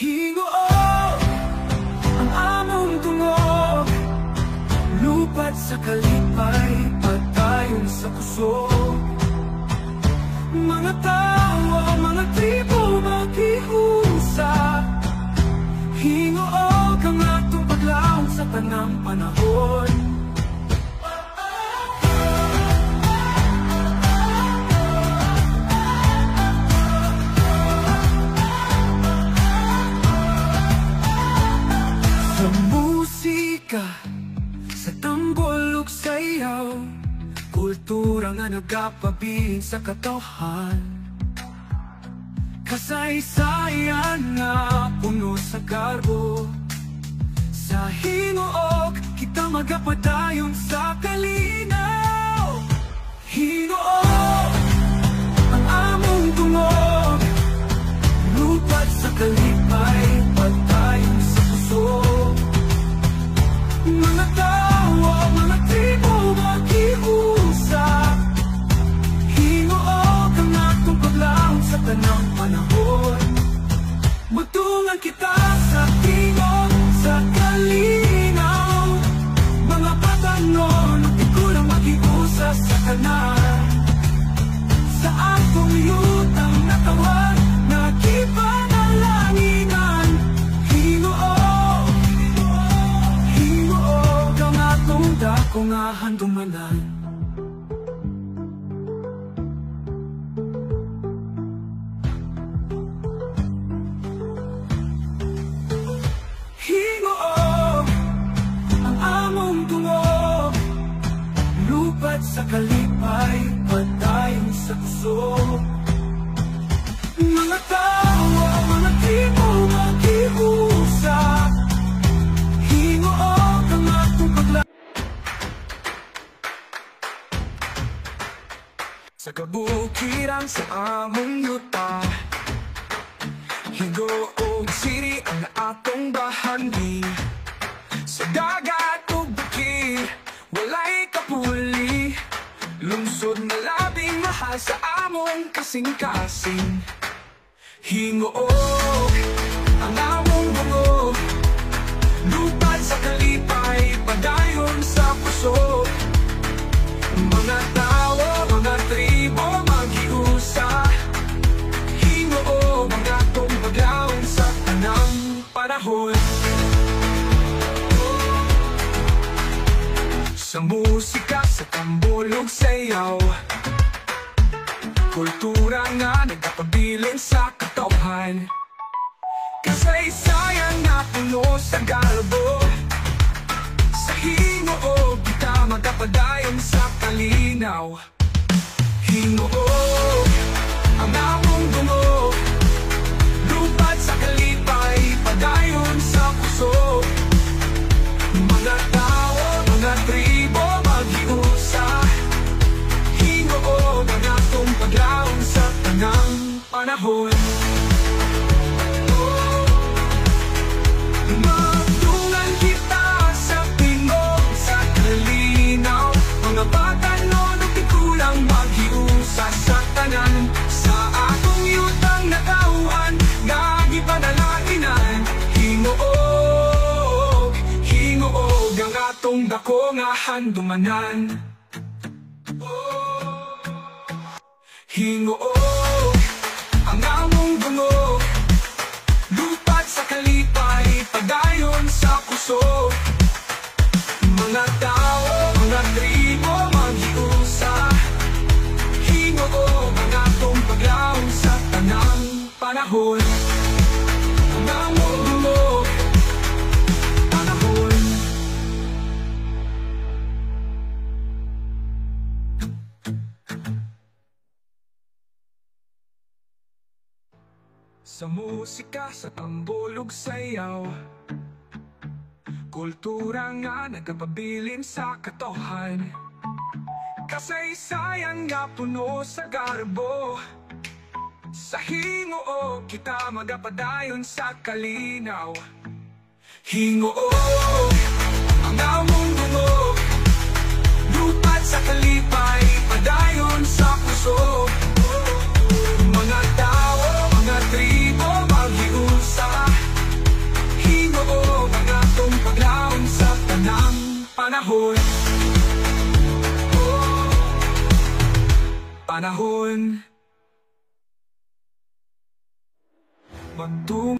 Hingoo ang among tungog, lupat sa kalipay, padayon sa kusog. Mga tao, mga tribo maghiusap, hingoo kang atong paglaom sa tanang panahon. Sa musika, sa tambol ug sayaw, kultura nga nagapabilin sa katawhan. Kasaysayan nga puno sa garbo, sa hinuog kita magapadayon sa kalinaw. Hinuog ang among tungog, lupat sa kalipay, padayon sa puso. Mga tao, mga tribo maghiusap, hingoo kang atong paglaom sa tanang panahon. Magtungan kita sa tingog, sa kalinaw, mga patanon, ikaw lang maghiusap sa kanan. Sa atong yutang natawan, nakipanalanginan, hingoo, hingoo kang atong dako nga handumanan. Hingoo ang among tungog, lupat sa kalipay, padayon sa kusog. Mga tao, mga tribo maghiusap, hingoo kang atong paglaom sa kabukiran sa among yuta. Hingoo siri ang atong bahagi, sa dagat ug bukid walay kapuli. Lungsod na labing mahal sa among kasing-kasing. Hingoo ang among bungog, lupat sa kalipay, padayon sa puso. Mga tao, mga tribo maghiusa, hingoo ang atong paglaom sa tanang panahon. Sa musika, sa tambol ug sayaw, kultura nga nagapabilin sa katawhan. Kasaysayan nga puno sa galbo, sa hingoo kita magapadayon sa kalinaw. Hingoo ang among dungog, lupat sa kalipay, padayon sa puso. Mga tao, mga tribo maghiusa, hingoo ang atong paglaom sa tanang panahon. Magtungan kita sa tingog, sa kalinaw, mga batanon ug tikulang maghiusa sa tanan. Sa atong yutang nakauhan, nga gipanalakinan, hingoo, hingoo ang atong dako nga handumanan. Hingoo ang among bungog, lupat sa kalipay, padayon sa puso. Mga tao, mga tribo maghiusa, hingoo ang atong paglaom sa tanang panahon. Ang among bungog, panahon. Sa musika, sa tambol ug sayaw, kultura nga nagapabilin sa katawhan. Kasaysayan nga puno sa garbo, sa hingoo kita magapadayon sa kalinaw. Hingoo ang among dungog, lupat sa kalipay, padayon sa puso. Mga tao, mga tribo maghiusa, panahon. Panahon. Magtungo